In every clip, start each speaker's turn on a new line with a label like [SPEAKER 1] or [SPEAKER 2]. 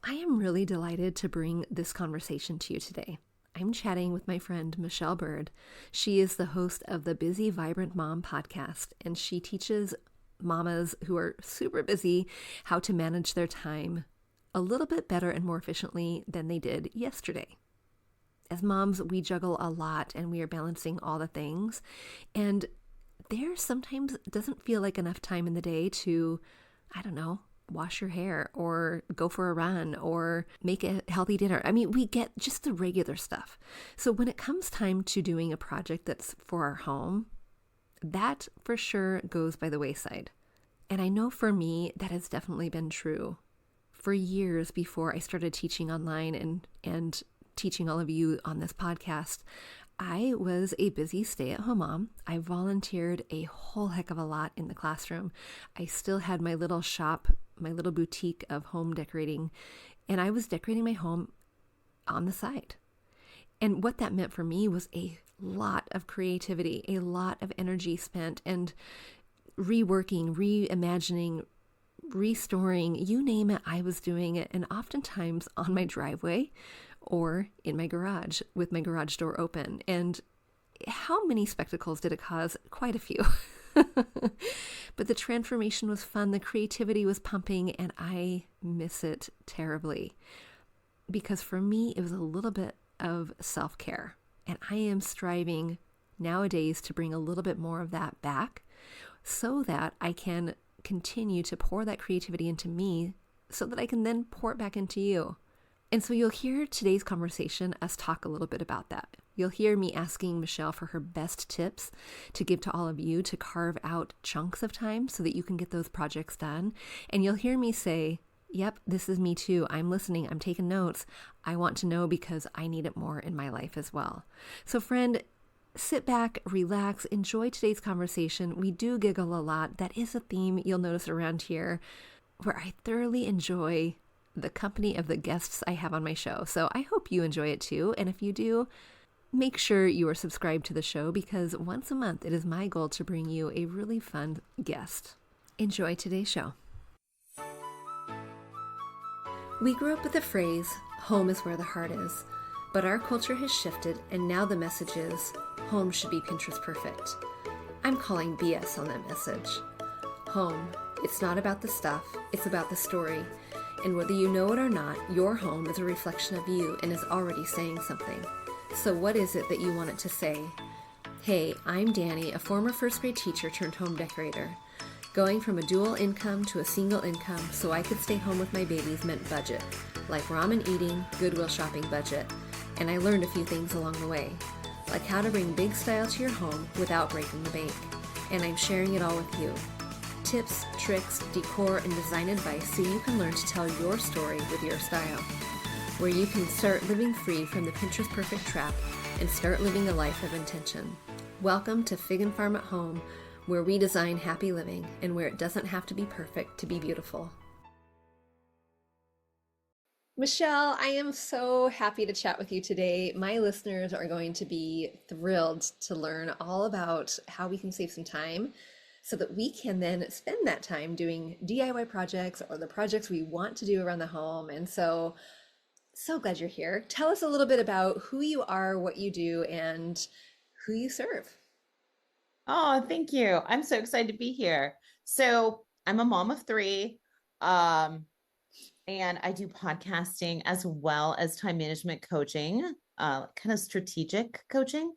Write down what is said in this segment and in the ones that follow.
[SPEAKER 1] I am really delighted to bring this conversation to you today. I'm chatting with my friend Michelle Byrd. She is the host of the Busy Vibrant Mom podcast, and she teaches mamas who are super busy how to manage their time a little bit better and more efficiently than they did yesterday. As moms, we juggle a lot and we are balancing all the things, and there sometimes doesn't feel like enough time in the day to, I don't know, wash your hair or go for a run or make a healthy dinner. I mean, we get just the regular stuff. So when it comes time to doing a project that's for our home, that for sure goes by the wayside. And I know for me, that has definitely been true. For years before I started teaching online and teaching all of you on this podcast, I was a busy stay-at-home mom. I volunteered a whole heck of a lot in the classroom. I still had my little shop, my little boutique of home decorating, and I was decorating my home on the side. And what that meant for me was a lot of creativity, a lot of energy spent, and reworking, reimagining, restoring, you name it, I was doing it. And oftentimes on my driveway or in my garage with my garage door open. And how many spectacles did it cause? Quite a few. But the transformation was fun. The creativity was pumping, and I miss it terribly. Because for me, it was a little bit of self-care. And I am striving nowadays to bring a little bit more of that back so that I can continue to pour that creativity into me so that I can then pour it back into you. And so you'll hear today's conversation us talk a little bit about that. You'll hear me asking Michelle for her best tips to give to all of you to carve out chunks of time so that you can get those projects done. And you'll hear me say, yep, this is me too. I'm listening. I'm taking notes. I want to know because I need it more in my life as well. So friend, sit back, relax, enjoy today's conversation. We do giggle a lot. That is a theme you'll notice around here where I thoroughly enjoy the company of the guests I have on my show. So I hope you enjoy it too. And if you do, make sure you are subscribed to the show because once a month it is my goal to bring you a really fun guest. Enjoy today's show. We grew up with the phrase, home is where the heart is, but our culture has shifted and now the message is, home should be Pinterest perfect. I'm calling BS on that message. Home, it's not about the stuff, it's about the story. And whether you know it or not, your home is a reflection of you and is already saying something. So what is it that you want it to say? Hey, I'm Danny, a former first grade teacher turned home decorator. Going from a dual income to a single income so I could stay home with my babies meant budget, like ramen eating, Goodwill shopping budget. And I learned a few things along the way, like how to bring big style to your home without breaking the bank. And I'm sharing it all with you. Tips, tricks, decor, and design advice so you can learn to tell your story with your style. Where you can start living free from the Pinterest perfect trap and start living a life of intention. Welcome to Fig and Farm at Home, where we design happy living and where it doesn't have to be perfect to be beautiful. Michelle, I am so happy to chat with you today. My listeners are going to be thrilled to learn all about how we can save some time so that we can then spend that time doing DIY projects or the projects we want to do around the home. And so glad you're here. Tell us a little bit about who you are, what you do, and who you serve.
[SPEAKER 2] Oh, thank you. I'm so excited to be here. So I'm a mom of three, and I do podcasting as well as time management coaching, kind of strategic coaching.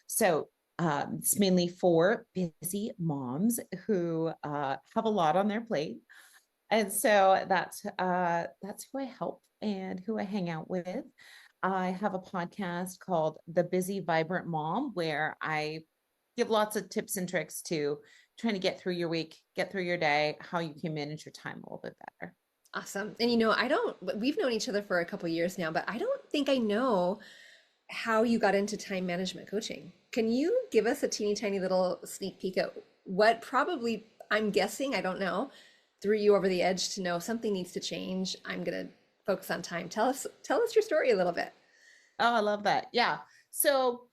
[SPEAKER 2] So it's mainly for busy moms who have a lot on their plate. And so that's who I help and who I hang out with. I have a podcast called The Busy Vibrant Mom, where I give lots of tips and tricks to trying to get through your week, get through your day, how you can manage your time a little bit better.
[SPEAKER 1] Awesome. And we've known each other for a couple years now, but I don't think I know how you got into time management coaching. Can you give us a teeny tiny little sneak peek at what probably, I'm guessing, I don't know, threw you over the edge to know something needs to change? I'm going to focus on time. Tell us your story a little bit.
[SPEAKER 2] Oh, I love that. Yeah. So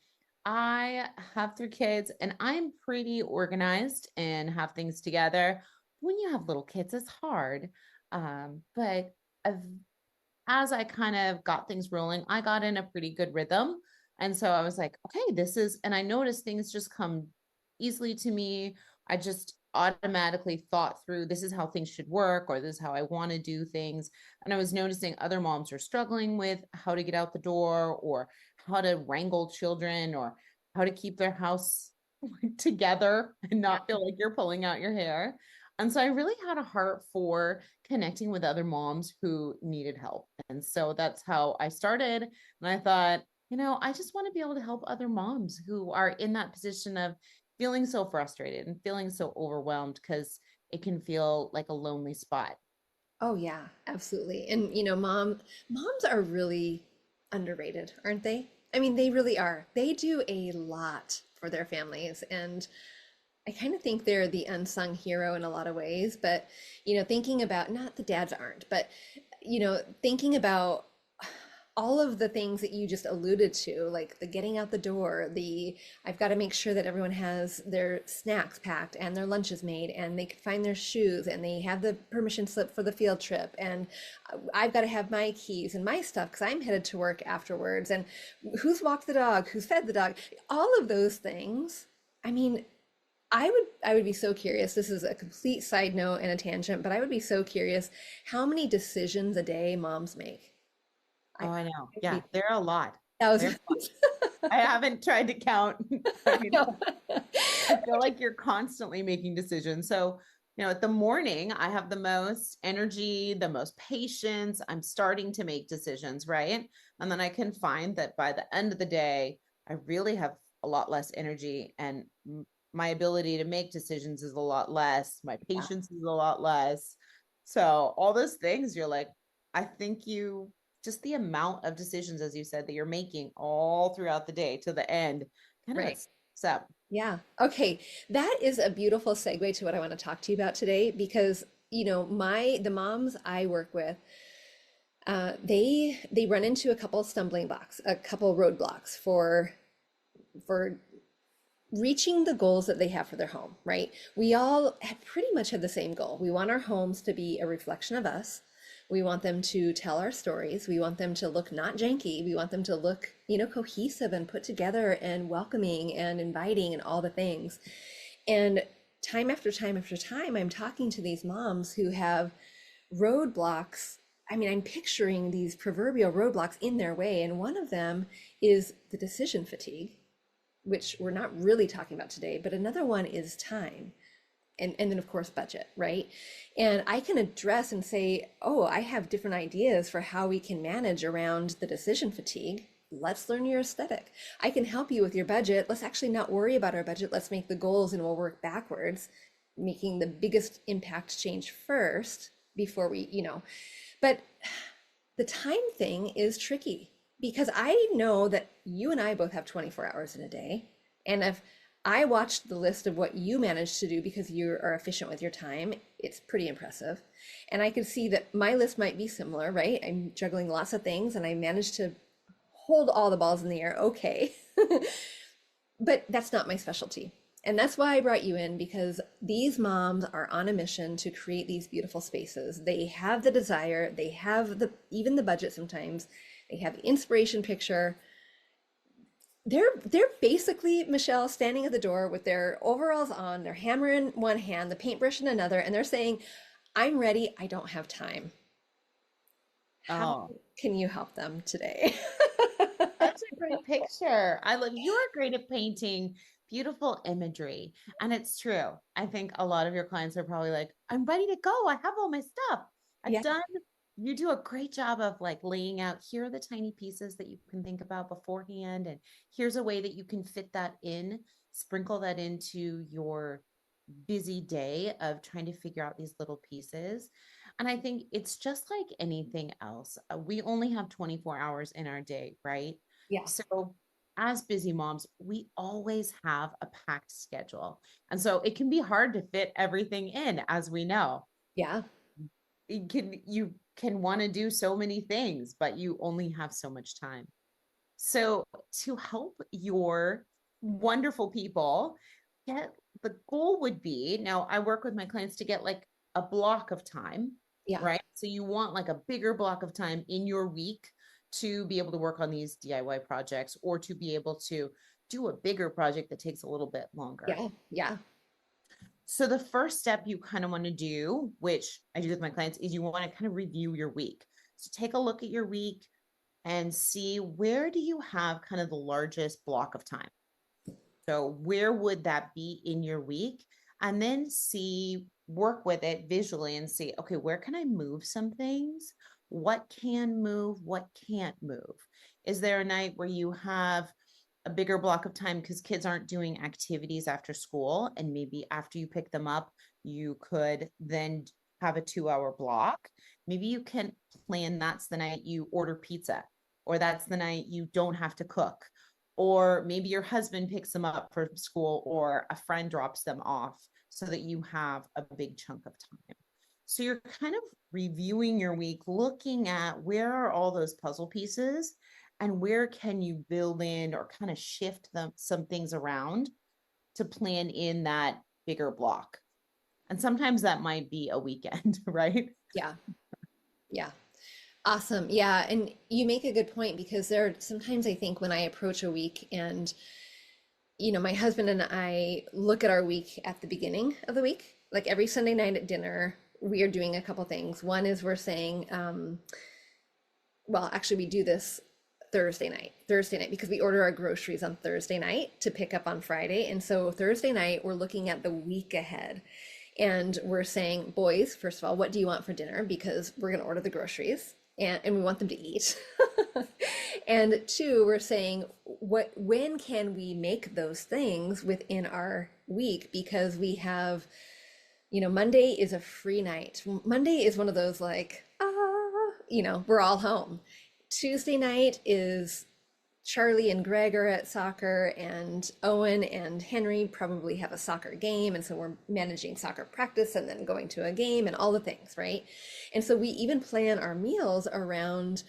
[SPEAKER 2] I have three kids and I'm pretty organized and have things together. When you have little kids, it's hard. But as I kind of got things rolling, I got in a pretty good rhythm. And so I was like, okay, and I noticed things just come easily to me. I just automatically thought through this is how things should work, or this is how I want to do things. And I was noticing other moms are struggling with how to get out the door, or how to wrangle children, or how to keep their house together and
[SPEAKER 1] Yeah.
[SPEAKER 2] not feel like you're pulling out your hair. And so I really had a heart for connecting with other moms who needed help. And so that's how I started. And I thought, I just want to be able to help other moms who are in that position of feeling so frustrated and feeling so overwhelmed, because it can feel like a lonely spot.
[SPEAKER 1] Oh yeah, absolutely. And moms are really underrated, aren't they? I mean, they really are. They do a lot for their families, and I kind of think they're the unsung hero in a lot of ways. But, thinking about, not the dads aren't, but thinking about all of the things that you just alluded to, like the getting out the door, the I've got to make sure that everyone has their snacks packed and their lunches made and they can find their shoes and they have the permission slip for the field trip. And I've got to have my keys and my stuff because I'm headed to work afterwards. And who's walked the dog, who's fed the dog, all of those things. I mean, I would be so curious. This is a complete side note and a tangent, but I would be so curious how many decisions a day moms make.
[SPEAKER 2] Oh, I know.
[SPEAKER 1] I'd
[SPEAKER 2] Yeah,
[SPEAKER 1] be
[SPEAKER 2] there are a lot. There,
[SPEAKER 1] thousands.
[SPEAKER 2] I haven't tried to count. I mean,
[SPEAKER 1] No.
[SPEAKER 2] I feel like you're constantly making decisions. So, at the morning, I have the most energy, the most patience. I'm starting to make decisions, right? And then I can find that by the end of the day, I really have a lot less energy, and my ability to make decisions is a lot less. My
[SPEAKER 1] Yeah.
[SPEAKER 2] patience is a lot less. So, all those things, you're like, I think just the amount of decisions, as you said, that you're making all throughout the day to the end, kind of
[SPEAKER 1] Right.
[SPEAKER 2] it's up.
[SPEAKER 1] Yeah. Okay. That is a beautiful segue to what I want to talk to you about today because, the moms I work with, they run into a couple stumbling blocks, a couple roadblocks for reaching the goals that they have for their home, right? We all have pretty much have the same goal. We want our homes to be a reflection of us. We want them to tell our stories. We want them to look not janky. We want them to look, cohesive and put together and welcoming and inviting and all the things. And time after time after time, I'm talking to these moms who have roadblocks. I mean, I'm picturing these proverbial roadblocks in their way. And one of them is the decision fatigue, which we're not really talking about today, but another one is time. And then of course budget, right? And I can address and say, oh, I have different ideas for how we can manage around the decision fatigue. Let's learn your aesthetic. I can help you with your budget. Let's actually not worry about our budget. Let's make the goals and we'll work backwards, making the biggest impact change first before but the time thing is tricky because I know that you and I both have 24 hours in a day. And if I watched the list of what you managed to do because you are efficient with your time, it's pretty impressive. And I could see that my list might be similar, right? I'm juggling lots of things and I managed to hold all the balls in the air. Okay. But that's not my specialty. And that's why I brought you in because these moms are on a mission to create these beautiful spaces. They have the desire, they have even the budget sometimes. They have the inspiration picture. They're basically, Michelle, standing at the door with their overalls on, their hammer in one hand, the paintbrush in another, and they're saying, "I'm ready, I don't have time." How
[SPEAKER 2] Oh,
[SPEAKER 1] can you help them today?
[SPEAKER 2] such a great picture. I love you are great at painting beautiful imagery. And it's true. I think a lot of your clients are probably like, I'm ready to go. I have all my stuff. I've
[SPEAKER 1] Yeah.
[SPEAKER 2] done, you do a great job of like laying out here are the tiny pieces that you can think about beforehand. And here's a way that you can fit that in, sprinkle that into your busy day of trying to figure out these little pieces. And I think it's just like anything else. We only have 24 hours in our day, right?
[SPEAKER 1] Yeah.
[SPEAKER 2] So, as busy moms, we always have a packed schedule. And so it can be hard to fit everything in, as we know.
[SPEAKER 1] Yeah.
[SPEAKER 2] You can want to do so many things, but you only have so much time. So, to help your wonderful people get the goal would be now, I work with my clients to get like a block of time.
[SPEAKER 1] Yeah.
[SPEAKER 2] right? So you want like a bigger block of time in your week to be able to work on these DIY projects or to be able to do a bigger project that takes a little bit longer.
[SPEAKER 1] Yeah. Yeah.
[SPEAKER 2] So the first step you kind of want to do, which I do with my clients, is you want to kind of review your week. So take a look at your week and see where do you have kind of the largest block of time. So where would that be in your week? And then see, work with it visually and see, okay, where can I move some things? What can move? What can't move? Is there a night where you have a bigger block of time because kids aren't doing activities after school? And maybe after you pick them up, you could then have a 2 hour block. Maybe you can plan that's the night you order pizza, or that's the night you don't have to cook, or maybe your husband picks them up from school or a friend drops them off so that you have a big chunk of time. So you're kind of reviewing your week, looking at where are all those puzzle pieces and where can you build in or kind of shift them some things around to plan in that bigger block. And sometimes that might be a weekend, right?
[SPEAKER 1] Yeah. Yeah. Awesome. Yeah. And you make a good point because there are sometimes I think when I approach a week and, my husband and I look at our week at the beginning of the week, like every Sunday night at dinner, we are doing a couple things. One is we're saying, well, actually, we do this Thursday night, because we order our groceries on Thursday night to pick up on Friday. And so Thursday night, we're looking at the week ahead. And we're saying, boys, first of all, what do you want for dinner? Because we're going to order the groceries and we want them to eat. And two, we're saying, when can we make those things within our week? Because we have, Monday is a free night. Monday is one of those like, we're all home. Tuesday night is Charlie and Greg are at soccer, and Owen and Henry probably have a soccer game. And so we're managing soccer practice and then going to a game and all the things, right? And so we even plan our meals around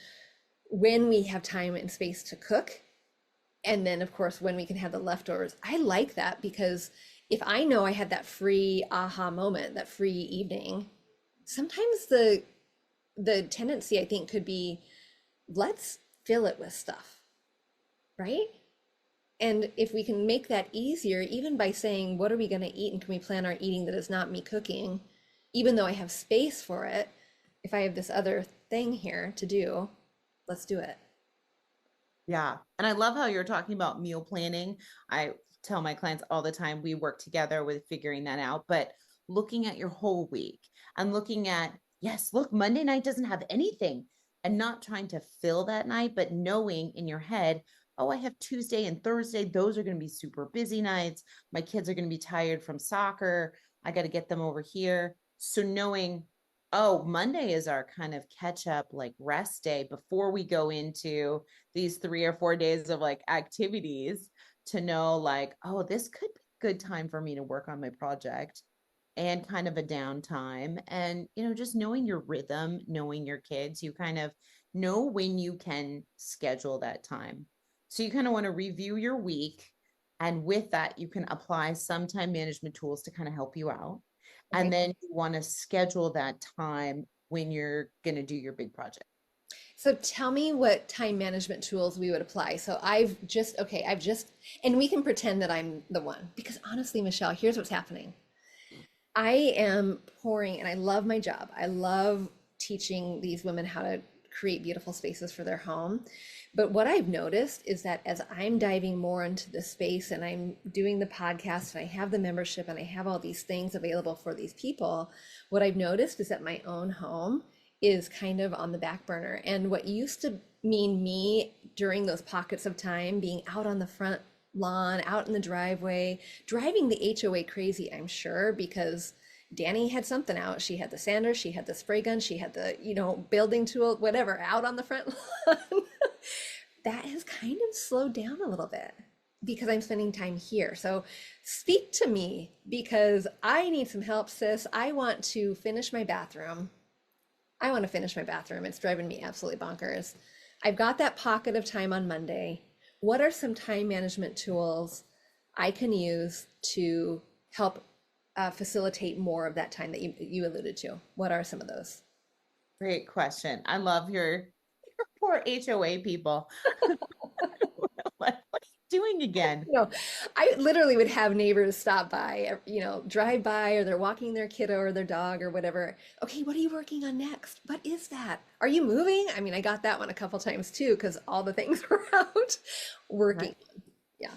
[SPEAKER 1] when we have time and space to cook. And then, of course, when we can have the leftovers. I like that because if I know I had that free aha moment, that free evening, sometimes the tendency I think could be, let's fill it with stuff, right? And if we can make that easier, even by saying, what are we going to eat? And can we plan our eating that is not me cooking, even though I have space for it? If I have this other thing here to do, let's do it.
[SPEAKER 2] Yeah. And I love how you're talking about meal planning. I tell my clients all the time, we work together with figuring that out, but looking at your whole week and looking at, yes, look, Monday night doesn't have anything, and not trying to fill that night, but knowing in your head, oh, I have Tuesday and Thursday. Those are going to be super busy nights. My kids are going to be tired from soccer. I got to get them over here. So knowing, oh, Monday is our kind of catch up, like rest day before we go into these 3 or 4 days of like activities, to know like, oh, this could be a good time for me to work on my project and kind of a downtime. And, just knowing your rhythm, knowing your kids, you kind of know when you can schedule that time. So you kind of want to review your week. And with that, you can apply some time management tools to kind of help you out. And
[SPEAKER 1] Okay.
[SPEAKER 2] then you want to schedule that time when you're going to do your big project.
[SPEAKER 1] So tell me what time management tools we would apply. So and we can pretend that I'm the one, because honestly, Michelle, here's what's happening. I am pouring, and I love my job. I love teaching these women how to create beautiful spaces for their home. But what I've noticed is that as I'm diving more into the space and I'm doing the podcast and I have the membership and I have all these things available for these people, what I've noticed is that my own home is kind of on the back burner. And what used to mean me during those pockets of time being out on the front lawn, out in the driveway, driving the HOA crazy, I'm sure, because Danny had something out. She had the sander, she had the spray gun, she had the, building tool, whatever, out on the front lawn. That has kind of slowed down a little bit because I'm spending time here. So speak to me because I need some help, sis. I want to finish my bathroom. It's driving me absolutely bonkers. I've got that pocket of time on Monday. What are some time management tools I can use to help facilitate more of that time that you alluded to? What are some of those?
[SPEAKER 2] Great question. I love your poor HOA people. What are you doing again?
[SPEAKER 1] No, I literally would have neighbors stop by, drive by, or they're walking their kiddo or their dog or whatever. Okay, what are you working on next? What is that? Are you moving? I mean, I got that one a couple times too, because all the things were out
[SPEAKER 2] Right.
[SPEAKER 1] working. Yeah.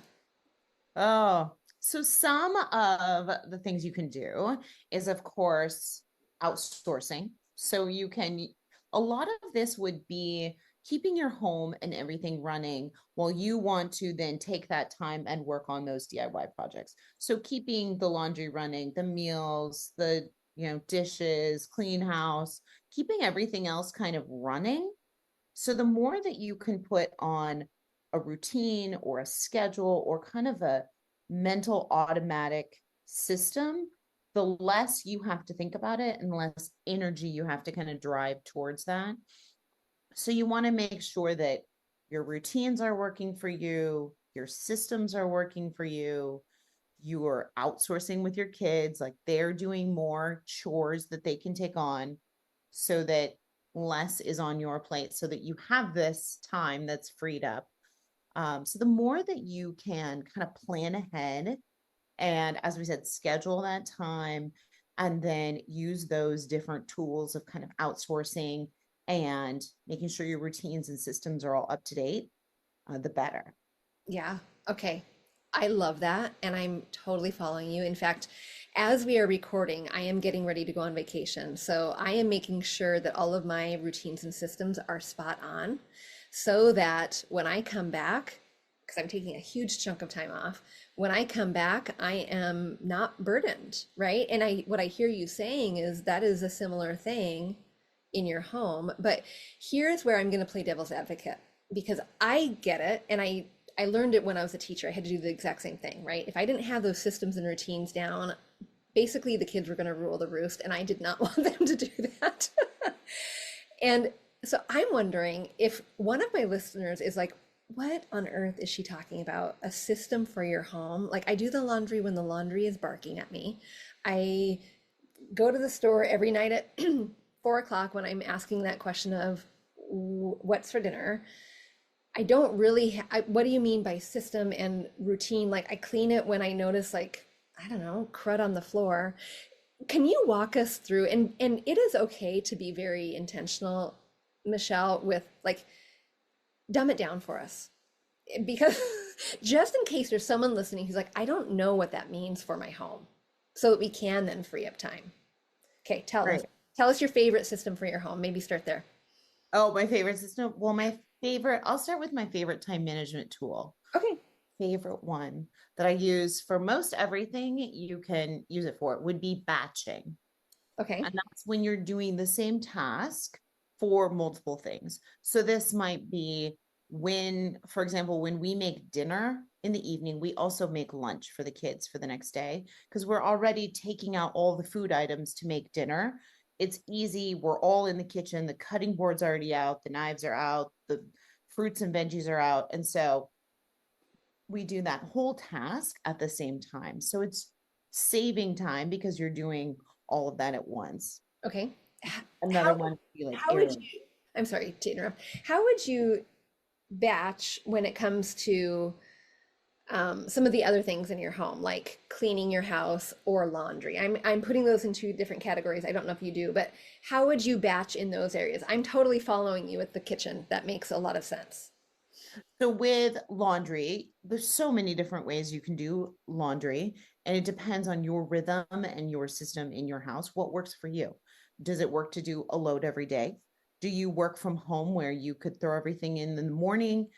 [SPEAKER 2] Oh, so some of the things you can do is, of course, outsourcing. So you can, a lot of this would be keeping your home and everything running while you want to then take that time and work on those DIY projects. So keeping the laundry running, the meals, the, dishes, clean house, keeping everything else kind of running. So the more that you can put on a routine or a schedule or kind of a mental automatic system, the less you have to think about it and the less energy you have to kind of drive towards that. So you want to make sure that your routines are working for you, your systems are working for you, you are outsourcing with your kids, like they're doing more chores that they can take on so that less is on your plate so that you have this time that's freed up. So the more that you can kind of plan ahead and, as we said, schedule that time and then use those different tools of kind of outsourcing and making sure your routines and systems are all up to date, the better.
[SPEAKER 1] Yeah. Okay. I love that. And I'm totally following you. In fact, as we are recording, I am getting ready to go on vacation. So I am making sure that all of my routines and systems are spot on so that when I come back, because I'm taking a huge chunk of time off, when I come back, I am not burdened, right? And what I hear you saying is that is a similar thing in your home. But here's where I'm going to play devil's advocate because I get it and I learned it when I was a teacher. I had to do the exact same thing, right? If I didn't have those systems and routines down, basically the kids were going to rule the roost, and I did not want them to do that. And so I'm wondering if one of my listeners is like, what on earth is she talking about? A system for your home? Like, I do the laundry when the laundry is barking at me. I go to the store every night at 4 o'clock when I'm asking that question of what's for dinner. I don't really what do you mean by system and routine? Like I clean it when I notice like, I don't know, crud on the floor. Can you walk us through and it is okay to be very intentional, Michelle, with like dumb it down for us. Because just in case there's someone listening who's like, I don't know what that means for my home. So that we can then free up time. Okay, tell us.
[SPEAKER 2] Right.
[SPEAKER 1] Tell us your favorite system for your home. Maybe start there.
[SPEAKER 2] Oh, my favorite system. Well, I'll start with my favorite time management tool.
[SPEAKER 1] Okay.
[SPEAKER 2] Favorite one that I use for most everything you can use it for would be batching.
[SPEAKER 1] Okay.
[SPEAKER 2] And that's when you're doing the same task for multiple things. So this might be when, for example, when we make dinner in the evening, we also make lunch for the kids for the next day because we're already taking out all the food items to make dinner. It's easy. We're all in the kitchen. The cutting board's already out. The knives are out. The fruits and veggies are out. And so we do that whole task at the same time. So it's saving time because you're doing all of that at once.
[SPEAKER 1] Okay.
[SPEAKER 2] Another
[SPEAKER 1] How
[SPEAKER 2] one would be like
[SPEAKER 1] how would
[SPEAKER 2] errands.
[SPEAKER 1] you, I'm sorry to interrupt. How would you batch when it comes to some of the other things in your home, like cleaning your house or laundry? I'm putting those into different categories. I don't know if you do, but how would you batch in those areas? I'm totally following you with the kitchen. That makes a lot of sense.
[SPEAKER 2] So with laundry, there's so many different ways you can do laundry, and it depends on your rhythm and your system in your house. What works for you? Does it work to do a load every day? Do you work from home where you could throw everything in the morning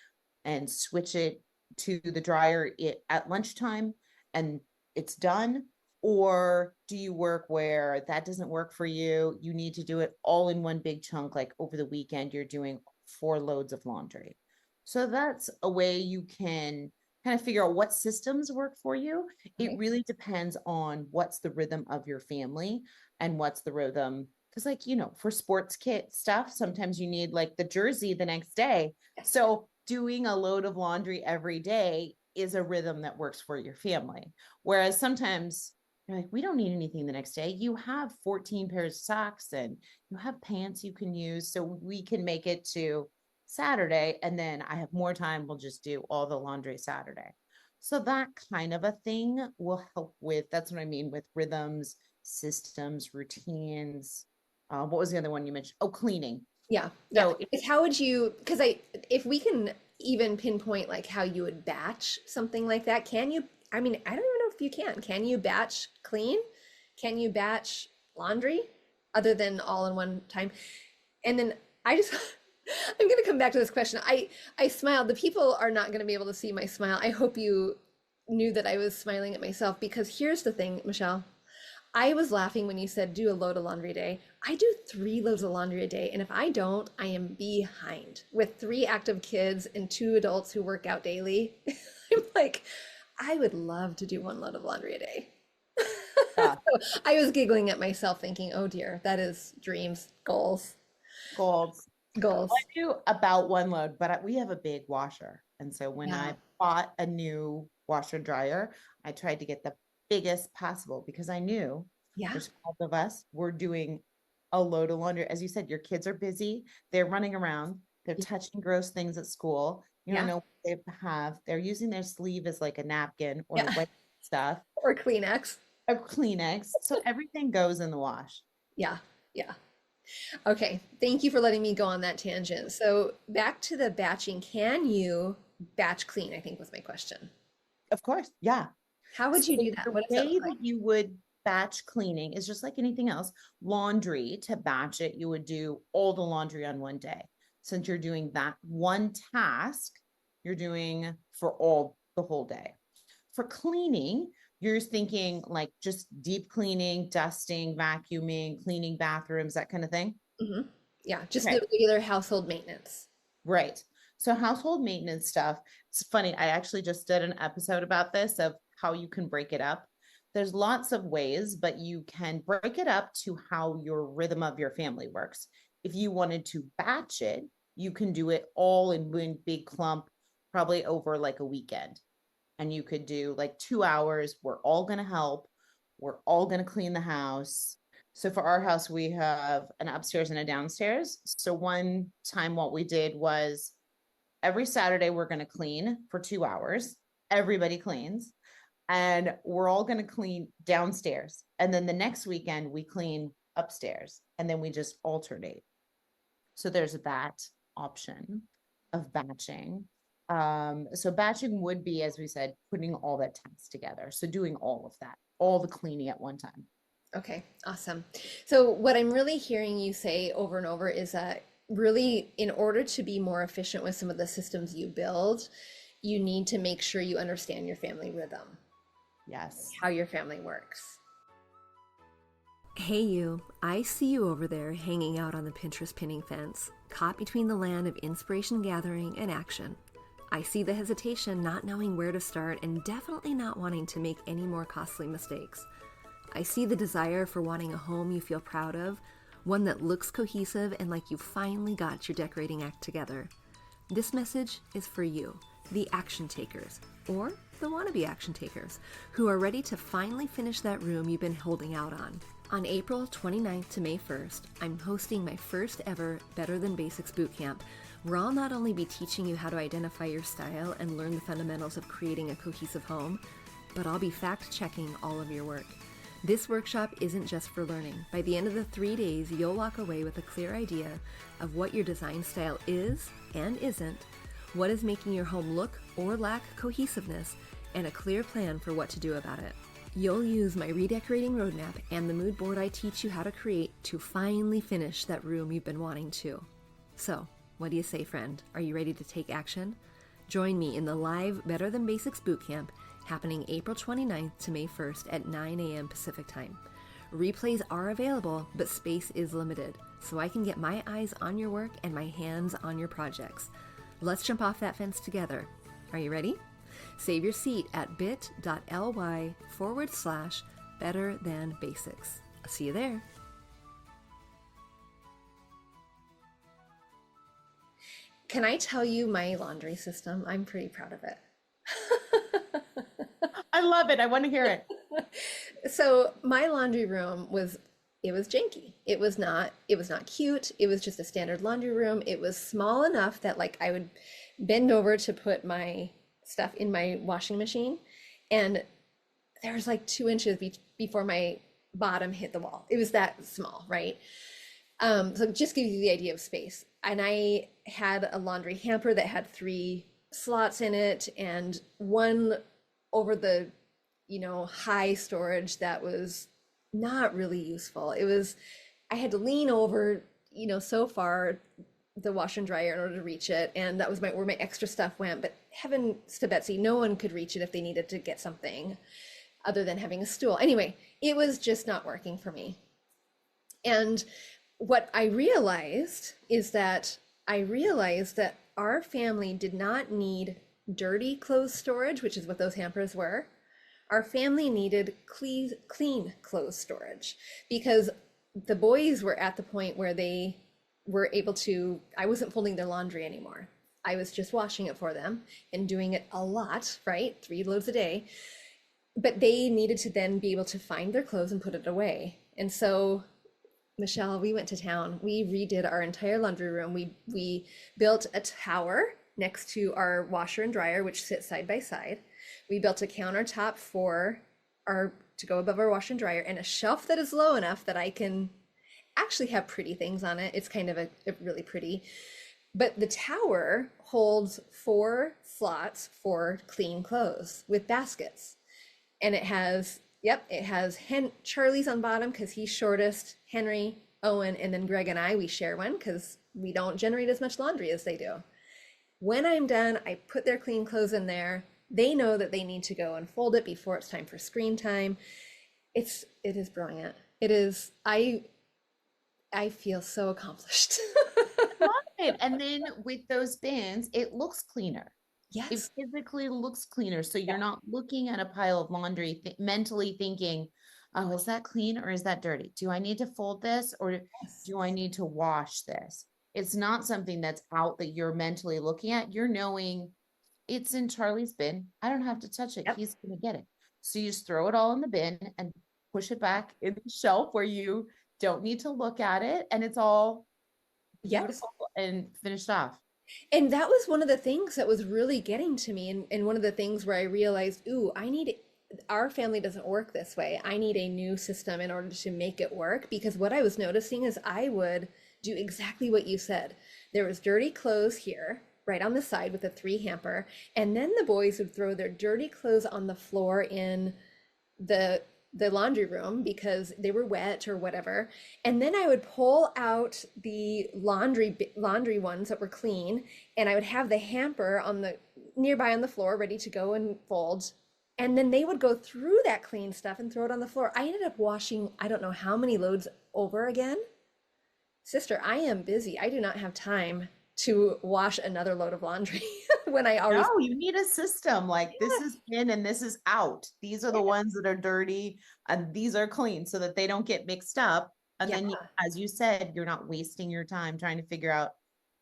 [SPEAKER 2] and switch it to the dryer at lunchtime and it's done? Or do you work where that doesn't work for you? You need to do it all in one big chunk, like over the weekend, you're doing 4 loads of laundry. So that's a way you can kind of figure out what systems work for you. It
[SPEAKER 1] Okay.
[SPEAKER 2] really depends on what's the rhythm of your family and what's the rhythm. Because, like, for sports kit stuff, sometimes you need like the jersey the next day.
[SPEAKER 1] Yes.
[SPEAKER 2] So doing a load of laundry every day is a rhythm that works for your family. Whereas sometimes You're like, we don't need anything the next day. You have 14 pairs of socks and you have pants you can use. So we can make it to Saturday. And then I have more time. We'll just do all the laundry Saturday. So that kind of a thing will help with, that's what I mean with rhythms, systems, routines. What was the other one you mentioned? Oh, cleaning.
[SPEAKER 1] Yeah, yeah.
[SPEAKER 2] So
[SPEAKER 1] Like how would you, because if we can even pinpoint like how you would batch something like that, can you, I mean, I don't even know if you can you batch clean? Can you batch laundry other than all in one time? And then I just, I'm going to come back to this question. I smiled. The people are not going to be able to see my smile. I hope you knew that I was smiling at myself because here's the thing, Michelle. I was laughing when you said do a load of laundry a day. I do 3 loads of laundry a day, and if I don't, I am behind. With 3 active kids and 2 adults who work out daily, I'm like, I would love to do 1 load of laundry a day.
[SPEAKER 2] yeah,
[SPEAKER 1] So I was giggling at myself, thinking, "Oh dear, that is dreams, goals,
[SPEAKER 2] goals. I
[SPEAKER 1] goals."
[SPEAKER 2] do about 1 load, but we have a big washer. And so when
[SPEAKER 1] Yeah,
[SPEAKER 2] I bought a new washer dryer, I tried to get the biggest possible because I knew
[SPEAKER 1] yeah,
[SPEAKER 2] there's 5 of us. We're doing a load of laundry. As you said, your kids are busy. They're running around. They're touching gross things at school. You don't
[SPEAKER 1] yeah,
[SPEAKER 2] know what they have. They're using their sleeve as like a napkin or to
[SPEAKER 1] yeah.
[SPEAKER 2] wipe stuff,
[SPEAKER 1] Or Kleenex.
[SPEAKER 2] a Kleenex. So everything goes in the wash.
[SPEAKER 1] Yeah, yeah. Okay, thank you for letting me go on that tangent. So back to the batching. Can you batch clean? I think was my question.
[SPEAKER 2] Of course. Yeah.
[SPEAKER 1] How would
[SPEAKER 2] So
[SPEAKER 1] you do that?
[SPEAKER 2] the
[SPEAKER 1] What does that
[SPEAKER 2] way
[SPEAKER 1] look like?
[SPEAKER 2] that you would batch cleaning is just like anything else. Laundry, to batch it, you would do all the laundry on one day. Since you're doing that one task, you're doing for all the whole day. For cleaning, you're thinking like just deep cleaning, dusting, vacuuming, cleaning bathrooms, that kind of thing.
[SPEAKER 1] Hmm. Yeah, just
[SPEAKER 2] Okay.
[SPEAKER 1] the regular household maintenance.
[SPEAKER 2] Right. So household maintenance stuff. It's funny. I actually just did an episode about this of how you can break it up. There's lots of ways, but you can break it up to how your rhythm of your family works. If you wanted to batch it, you can do it all in one big clump, probably over like a weekend. And you could do like 2 hours. We're all going to help. We're all going to clean the house. So for our house, we have an upstairs and a downstairs. So one time, what we did was every Saturday, we're going to clean for 2 hours. Everybody cleans, and we're all going to clean downstairs. And then the next weekend, we clean upstairs, and then we just alternate. So there's that option of batching. So batching would be, as we said, putting all that tasks together. So doing all of that, all the cleaning at one time.
[SPEAKER 1] Okay, awesome. So what I'm really hearing you say over and over is that really, in order to be more efficient with some of the systems you build, you need to make sure you understand your family rhythm,
[SPEAKER 2] Yes.
[SPEAKER 1] how your family works.
[SPEAKER 3] Hey you, I see you over there hanging out on the Pinterest pinning fence, caught between the land of inspiration gathering and action. I see the hesitation, not knowing where to start, and definitely not wanting to make any more costly mistakes. I see the desire for wanting a home you feel proud of, one that looks cohesive and like you finally got your decorating act together. This message is for you, the action takers, or the wannabe action takers, who are ready to finally finish that room you've been holding out on. On April 29th to May 1st, I'm hosting my first ever Better Than Basics Bootcamp, where I'll not only be teaching you how to identify your style and learn the fundamentals of creating a cohesive home, but I'll be fact-checking all of your work. This workshop isn't just for learning. By the end of the 3 days, you'll walk away with a clear idea of what your design style is and isn't, what is making your home look or lack cohesiveness, and a clear plan for what to do about it. You'll use my redecorating roadmap and the mood board I teach you how to create to finally finish that room you've been wanting to. So, what do you say, friend? Are you ready to take action? Join me in the live Better Than Basics Bootcamp happening April 29th to May 1st at 9 a.m. Pacific Time. Replays are available, but space is limited, so I can get my eyes on your work and my hands on your projects. Let's jump off that fence together. Are you ready? Save your seat at bit.ly/Better Than Basics. I'll see you there.
[SPEAKER 1] Can I tell you my laundry system? I'm pretty proud of it.
[SPEAKER 2] I love it. I want to hear it.
[SPEAKER 1] So my laundry room was it was janky. It was not cute. It was just a standard laundry room. It was small enough that like I would bend over to put my stuff in my washing machine and there was like 2 inches before my bottom hit the wall. It was that small, right? So it just gives you the idea of space. And I had a laundry hamper that had 3 slots in it and one over the, high storage that was not really useful. I had to lean over, so far the washer and dryer in order to reach it. And that was where my extra stuff went. But heavens to Betsy, no one could reach it if they needed to get something other than having a stool. Anyway, it was just not working for me. And what I realized is that our family did not need dirty clothes storage, which is what those hampers were. Our family needed clean clothes storage because the boys were at the point where they were able to, I wasn't folding their laundry anymore. I was just washing it for them and doing it a lot, right? 3 loads a day. But they needed to then be able to find their clothes and put it away. And so Michelle, we went to town. We redid our entire laundry room. We built a tower next to our washer and dryer, which sit side by side. We built a countertop for to go above our washer and dryer, and a shelf that is low enough that I can actually have pretty things on it. It's kind of a really pretty. But the tower holds 4 slots for clean clothes with baskets. And it has Charlie's on bottom because he's shortest, Henry, Owen, and then Greg and I, we share one because we don't generate as much laundry as they do. When I'm done, I put their clean clothes in there. They know that they need to go and fold it before it's time for screen time. It is brilliant. It is, I feel so accomplished.
[SPEAKER 2] Love it. And then with those bins, it looks cleaner.
[SPEAKER 1] Yes.
[SPEAKER 2] It physically looks cleaner. So you're not looking at a pile of laundry, mentally thinking, oh, is that clean or is that dirty? Do I need to fold this or do I need to wash this? It's not something that's out that you're mentally looking at. You're knowing it's in Charlie's bin. I don't have to touch it. Yep. He's going to get it. So you just throw it all in the bin and push it back in the shelf where you don't need to look at it. And it's all beautiful and finished off.
[SPEAKER 1] And that was one of the things that was really getting to me. And one of the things where I realized, our family doesn't work this way. I need a new system in order to make it work. Because what I was noticing is I would do exactly what you said. There was dirty clothes here, right on the side with a 3 hamper. And then the boys would throw their dirty clothes on the floor in the laundry room because they were wet or whatever. And then I would pull out the laundry ones that were clean, and I would have the hamper nearby on the floor ready to go and fold. And then they would go through that clean stuff and throw it on the floor. I ended up washing, I don't know how many loads over again. Sister, I am busy. I do not have time to wash another load of laundry when I already.
[SPEAKER 2] No, you need a system like this is in and this is out. These are the ones that are dirty and these are clean so that they don't get mixed up. And then, as you said, you're not wasting your time trying to figure out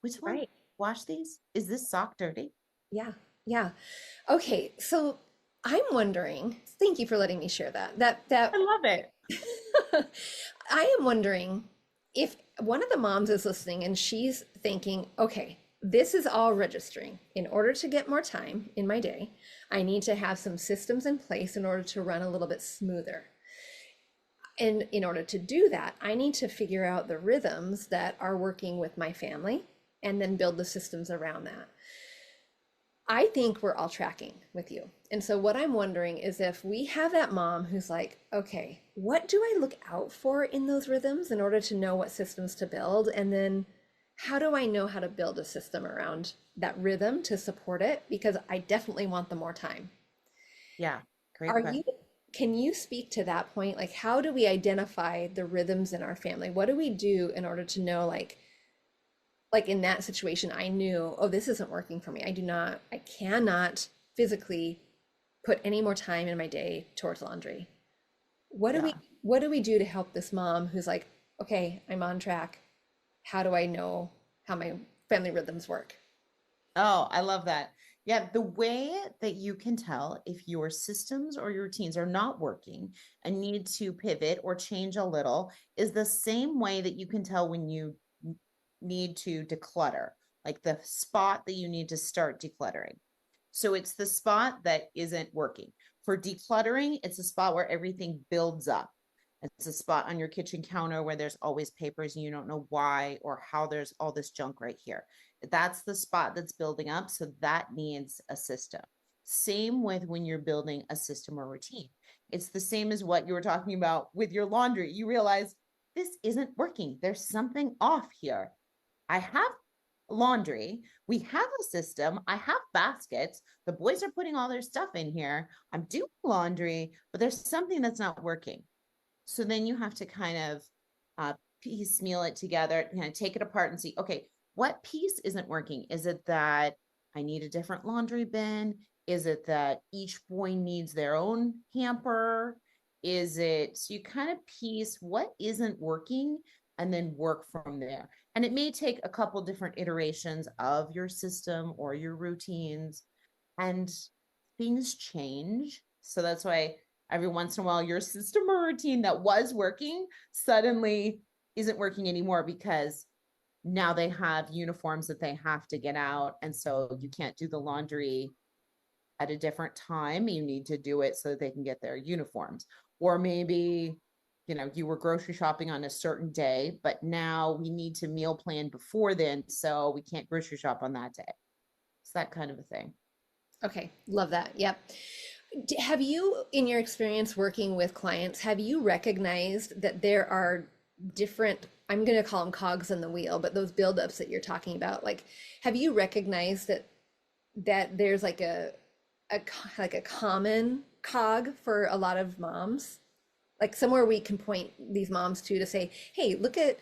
[SPEAKER 2] which one wash these. Is this sock dirty?
[SPEAKER 1] Yeah. Yeah. Okay. So I'm wondering, thank you for letting me share that.
[SPEAKER 2] I love it.
[SPEAKER 1] I am wondering if one of the moms is listening and she's thinking, okay, this is all registering. In order to get more time in my day, I need to have some systems in place in order to run a little bit smoother. And in order to do that, I need to figure out the rhythms that are working with my family and then build the systems around that. I think we're all tracking with you. And so what I'm wondering is if we have that mom who's like, okay, what do I look out for in those rhythms in order to know what systems to build? And then how do I know how to build a system around that rhythm to support it? Because I definitely want the more time.
[SPEAKER 2] Yeah, great question.
[SPEAKER 1] Can you speak to that point? Like, how do we identify the rhythms in our family? What do we do in order to know, like in that situation, I knew, oh, this isn't working for me. I cannot physically put any more time in my day towards laundry. What do we do to help this mom who's like, okay, I'm on track. How do I know how my family rhythms work?
[SPEAKER 2] Oh, I love that. Yeah, the way that you can tell if your systems or your routines are not working and need to pivot or change a little is the same way that you can tell when you need to declutter, like the spot that you need to start decluttering. So it's the spot that isn't working. For decluttering, it's a spot where everything builds up. It's a spot on your kitchen counter where there's always papers and you don't know why or how there's all this junk right here. That's the spot that's building up. So that needs a system. Same with when you're building a system or routine. It's the same as what you were talking about with your laundry. You realize this isn't working. There's something off here. I have laundry. We have a system. I have baskets. The boys are putting all their stuff in here. I'm doing laundry, but there's something that's not working. So then you have to kind of piecemeal it together, kind of take it apart and see, okay, what piece isn't working? Is it that I need a different laundry bin? Is it that each boy needs their own hamper? Is it, so you kind of piece what isn't working and then work from there. And it may take a couple different iterations of your system or your routines, and things change. So that's why every once in a while your system or routine that was working suddenly isn't working anymore because now they have uniforms that they have to get out. And so you can't do the laundry at a different time. You need to do it so that they can get their uniforms. Or maybe, you were grocery shopping on a certain day, but now we need to meal plan before then. So we can't grocery shop on that day. It's that kind of a thing.
[SPEAKER 3] Okay, love that. Yep. Have you, in your experience working with clients, have you recognized that there are different, I'm going to call them cogs in the wheel, but those buildups that you're talking about, like, have you recognized that there's like a common cog for a lot of moms? Like somewhere we can point these moms to say, hey, look at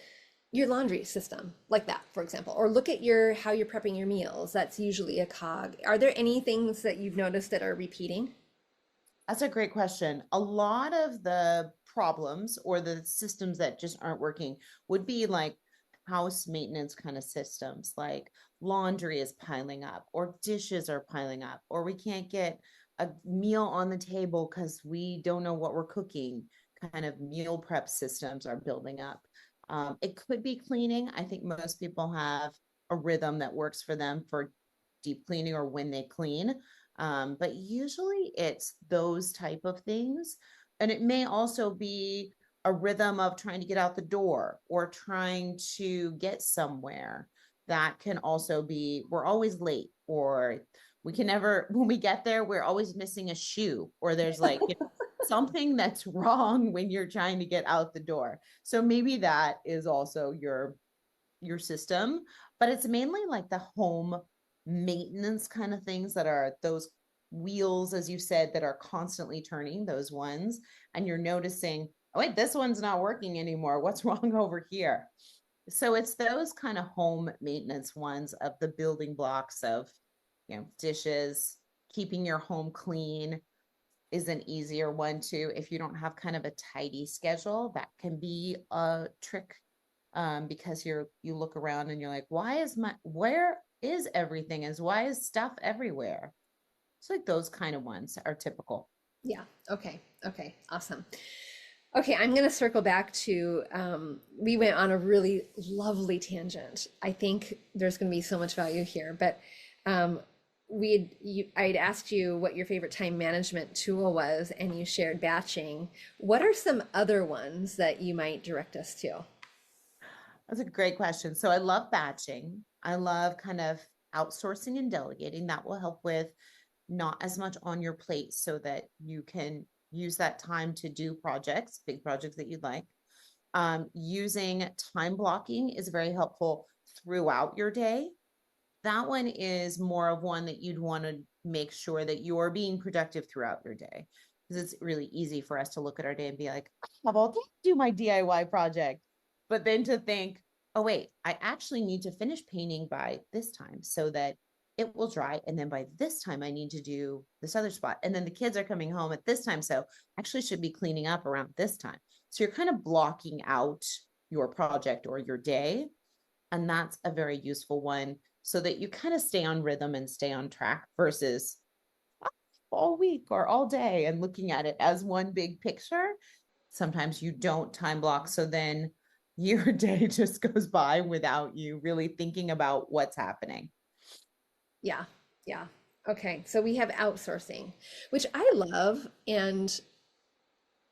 [SPEAKER 3] your laundry system, like that, for example, or look at how you're prepping your meals. That's usually a cog. Are there any things that you've noticed that are repeating?
[SPEAKER 2] That's a great question. A lot of the problems or the systems that just aren't working would be like house maintenance kind of systems, like laundry is piling up, or dishes are piling up, or we can't get a meal on the table because we don't know what we're cooking. Kind of meal prep systems are building up. It could be cleaning. I think most people have a rhythm that works for them for deep cleaning or when they clean. But usually it's those type of things. And it may also be a rhythm of trying to get out the door or trying to get somewhere. That can also be, we're always late, or we can never, when we get there, we're always missing a shoe, or there's like something that's wrong when you're trying to get out the door. So maybe that is also your system, but it's mainly like the home maintenance kind of things that are those wheels, as you said, that are constantly turning, those ones, and you're noticing, oh wait, this one's not working anymore, what's wrong over here? So it's those kind of home maintenance ones of the building blocks of, dishes. Keeping your home clean is an easier one too. If you don't have kind of a tidy schedule, that can be a trick, because you look around and you're like, where is everything, why is stuff everywhere? It's like those kind of ones are typical.
[SPEAKER 3] Yeah. Okay. Okay. Awesome. Okay, I'm going to circle back to we went on a really lovely tangent. I think there's going to be so much value here, but I'd asked you what your favorite time management tool was, and you shared batching. What are some other ones that you might direct us to?
[SPEAKER 2] That's a great question. So I love batching. I love kind of outsourcing and delegating. That will help with not as much on your plate so that you can use that time to do projects, big projects that you'd like. Using time blocking is very helpful throughout your day. That one is more of one that you'd want to make sure that you're being productive throughout your day, because it's really easy for us to look at our day and be like, I have all day to do my DIY project. But then to think, oh, wait, I actually need to finish painting by this time so that it will dry. And then by this time, I need to do this other spot. And then the kids are coming home at this time. So actually should be cleaning up around this time. So you're kind of blocking out your project or your day. And that's a very useful one. so that you kind of stay on rhythm and stay on track versus all week or all day and looking at it as one big picture. Sometimes you don't time block. So then your day just goes by without you really thinking about what's happening.
[SPEAKER 3] Yeah. Yeah. Okay. So we have outsourcing, which I love. And,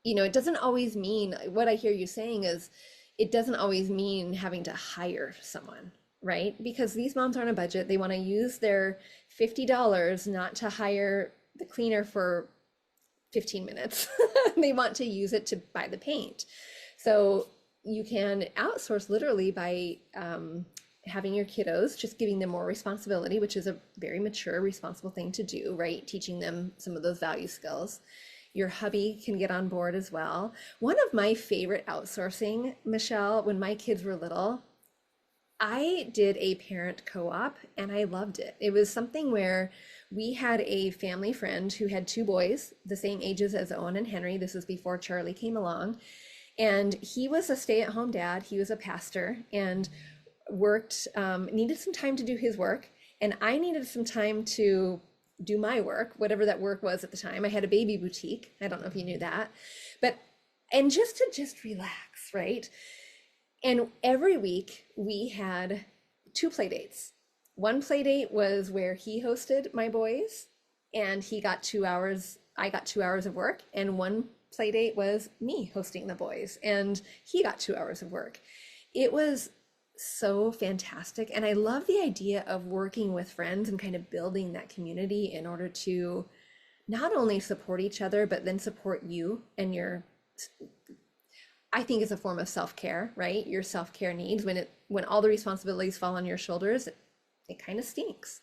[SPEAKER 3] it doesn't always mean what I hear you saying is it doesn't always mean having to hire someone, right? Because these moms are on a budget. They want to use their $50 not to hire the cleaner for 15 minutes. They want to use it to buy the paint. So you can outsource literally by having your kiddos, just giving them more responsibility, which is a very mature, responsible thing to do, right? Teaching them some of those value skills. Your hubby can get on board as well. One of my favorite outsourcing, Michelle, when my kids were little, I did a parent co-op and I loved it. It was something where we had a family friend who had two boys, the same ages as Owen and Henry. This was before Charlie came along. And he was a stay-at-home dad. He was a pastor and worked, needed some time to do his work. And I needed some time to do my work, whatever that work was at the time. I had a baby boutique. I don't know if you knew that, and just to relax, right? And every week we had two play dates. One play date was where he hosted my boys and he got 2 hours, I got 2 hours of work. And one play date was me hosting the boys and he got 2 hours of work. It was so fantastic. And I love the idea of working with friends and kind of building that community in order to not only support each other, but then support you and I think it's a form of self-care, right? Your self-care needs when all the responsibilities fall on your shoulders, it kind of stinks,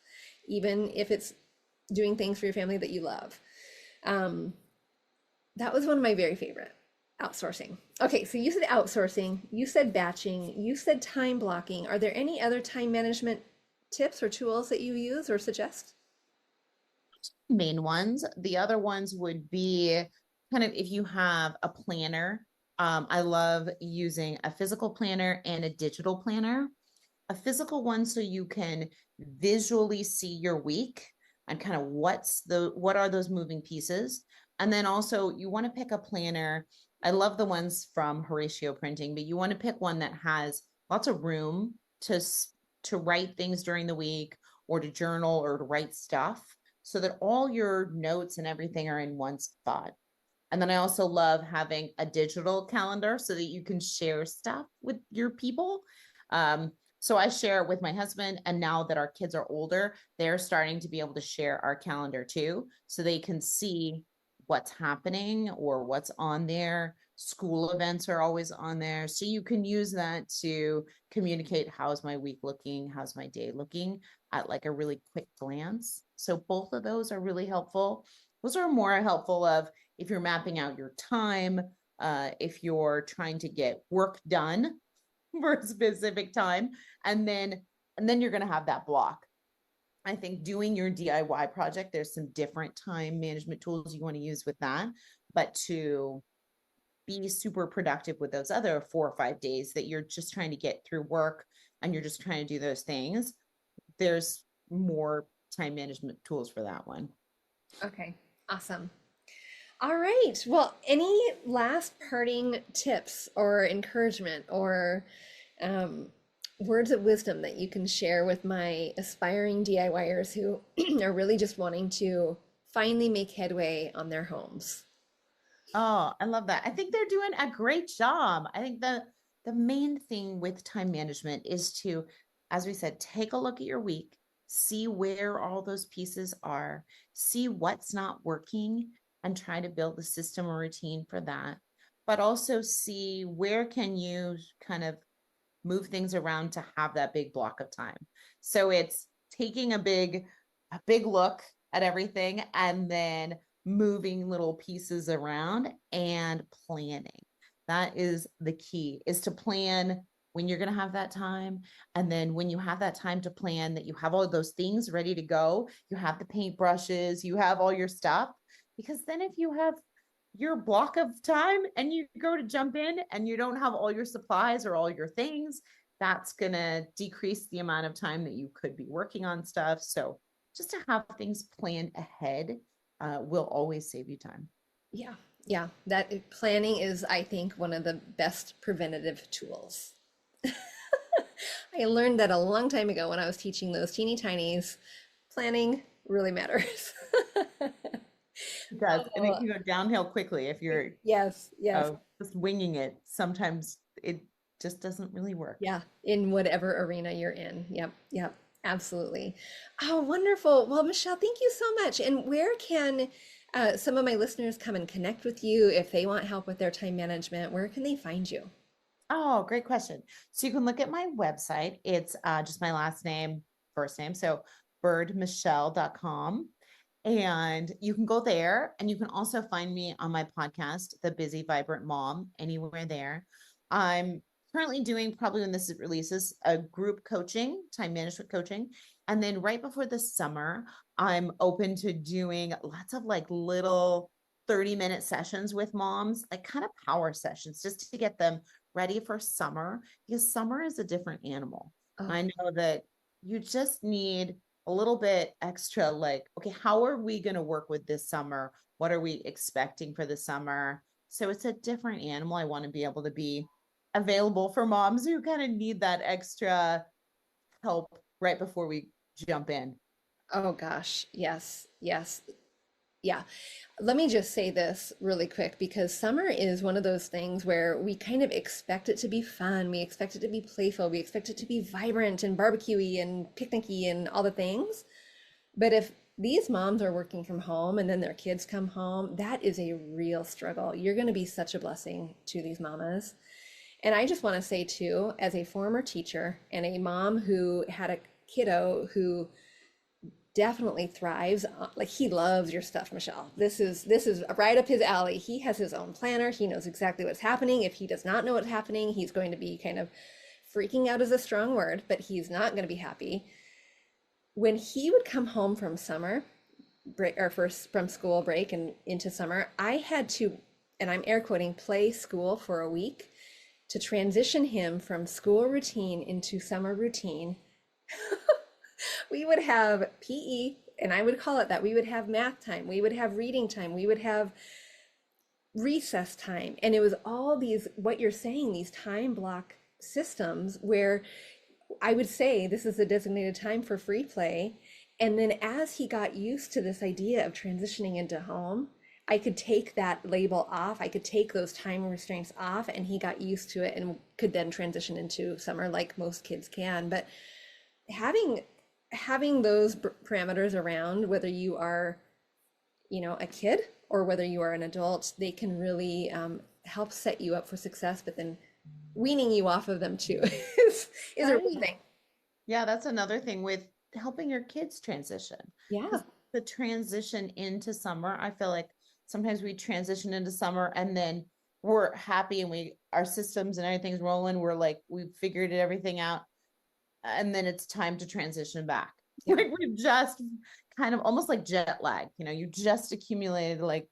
[SPEAKER 3] even if it's doing things for your family that you love. That was one of my very favorite outsourcing. Okay, so you said outsourcing, you said batching, you said time blocking. Are there any other time management tips or tools that you use or suggest?
[SPEAKER 2] Main ones. The other ones would be kind of if you have a planner. I love using a physical planner and a digital planner. A physical one so you can visually see your week and kind of what are those moving pieces. And then also you want to pick a planner. I love the ones from Horatio Printing, but you want to pick one that has lots of room to write things during the week or to journal or to write stuff so that all your notes and everything are in one spot. And then I also love having a digital calendar so that you can share stuff with your people. So I share it with my husband. And now that our kids are older, they're starting to be able to share our calendar too. So they can see what's happening or what's on there. School events are always on there. So you can use that to communicate how's my week looking, how's my day looking at like a really quick glance. So both of those are really helpful. Those are more helpful of if you're mapping out your time, if you're trying to get work done for a specific time, and then you're going to have that block. I think doing your DIY project, there's some different time management tools you want to use with that, but to be super productive with those other 4 or 5 days that you're just trying to get through work and you're just trying to do those things, there's more time management tools for that one.
[SPEAKER 3] Okay, awesome. All right. Well, any last parting tips or encouragement or words of wisdom that you can share with my aspiring DIYers who are really just wanting to finally make headway on their homes?
[SPEAKER 2] Oh, I love that. I think they're doing a great job. I think the main thing with time management is to, as we said, take a look at your week, see where all those pieces are, see what's not working, and try to build a system or routine for that. But also see where can you kind of move things around to have that big block of time. So it's taking a big look at everything and then moving little pieces around and planning. That is the key, is to plan when you're going to have that time. And then when you have that time to plan, that you have all those things ready to go, you have the paintbrushes, you have all your stuff. Because then if you have your block of time and you go to jump in and you don't have all your supplies or all your things, that's going to decrease the amount of time that you could be working on stuff. So just to have things planned ahead will always save you time.
[SPEAKER 3] Yeah. Yeah. That planning is, I think, one of the best preventative tools. I learned that a long time ago when I was teaching those teeny tinies. Planning really matters.
[SPEAKER 2] It does. And it can go downhill quickly if you're
[SPEAKER 3] Yes, yes.
[SPEAKER 2] just winging it. Sometimes it just doesn't really work.
[SPEAKER 3] Yeah, in whatever arena you're in. Yep, yep, absolutely. Oh, wonderful. Well, Michelle, thank you so much. And where can some of my listeners come and connect with you if they want help with their time management? Where can they find you?
[SPEAKER 2] Oh, great question. So you can look at my website. It's just my last name, first name. So byrdmichelle.com. And you can go there, and you can also find me on my podcast, The Busy Vibrant Mom, anywhere there. I'm currently doing, probably when this releases, a group coaching, time management coaching. And then right before the summer, I'm open to doing lots of like little 30-minute sessions with moms, like kind of power sessions, just to get them ready for summer, because summer is a different animal.
[SPEAKER 3] Oh,
[SPEAKER 2] I know that you just need a little bit extra, like, okay, how are we going to work with this summer? What are we expecting for the summer? So it's a different animal. I want to be able to be available for moms who kind of need that extra help right before we jump in.
[SPEAKER 3] oh gosh. Yes, yes. Yeah. Let me just say this really quick because summer is one of those things where we kind of expect it to be fun. We expect it to be playful. We expect it to be vibrant and barbecuey and picnicky and all the things. But if these moms are working from home and then their kids come home, that is a real struggle. You're going to be such a blessing to these mamas. And I just want to say too, as a former teacher and a mom who had a kiddo who definitely thrives, like he loves your stuff, Michelle. This is right up his alley. He has his own planner. He knows exactly what's happening. If he does not know what's happening, he's going to be kind of freaking out, is a strong word, but he's not going to be happy. When he would come home from summer break, or first from school break and into summer, I had to, and I'm air quoting, play school for a week to transition him from school routine into summer routine. We would have PE, and I would call it that. We would have math time. We would have reading time. We would have recess time. And it was all these, what you're saying, these time block systems where I would say this is a designated time for free play. And then as he got used to this idea of transitioning into home, I could take that label off. I could take those time restraints off, and he got used to it and could then transition into summer like most kids can. But having those parameters around, whether you are, a kid or whether you are an adult, they can really help set you up for success, but then weaning you off of them too is a real thing.
[SPEAKER 2] Yeah, that's another thing with helping your kids transition.
[SPEAKER 3] Yeah.
[SPEAKER 2] The transition into summer, I feel like sometimes we transition into summer and then we're happy and our systems and everything's rolling. We're like, we've figured everything out. And then it's time to transition back. Yeah. Like we've just kind of almost like jet lag, you just accumulated like,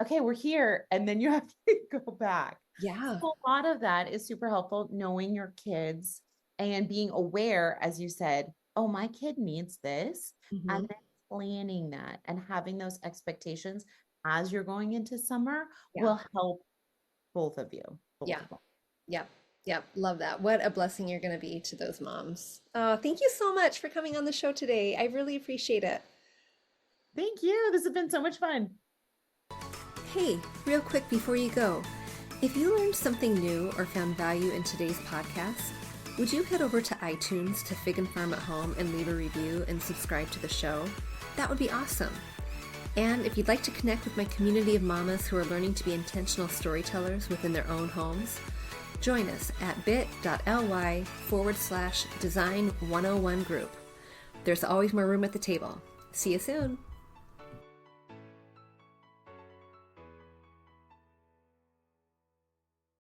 [SPEAKER 2] okay, we're here. And then you have to go back.
[SPEAKER 3] Yeah.
[SPEAKER 2] So a lot of that is super helpful, knowing your kids and being aware, as you said, oh, my kid needs this.
[SPEAKER 3] Mm-hmm.
[SPEAKER 2] And then planning that and having those expectations as you're going into summer will help both of you.
[SPEAKER 3] Yeah. Yep. Yep. Love that. What a blessing you're going to be to those moms. Thank you so much for coming on the show today. I really appreciate it.
[SPEAKER 2] Thank you. This has been so much fun.
[SPEAKER 3] Hey, real quick before you go, if you learned something new or found value in today's podcast, would you head over to iTunes to Fig and Farm at Home and leave a review and subscribe to the show? That would be awesome. And if you'd like to connect with my community of mamas who are learning to be intentional storytellers within their own homes, join us at bit.ly/design101 group. There's always more room at the table. See you soon.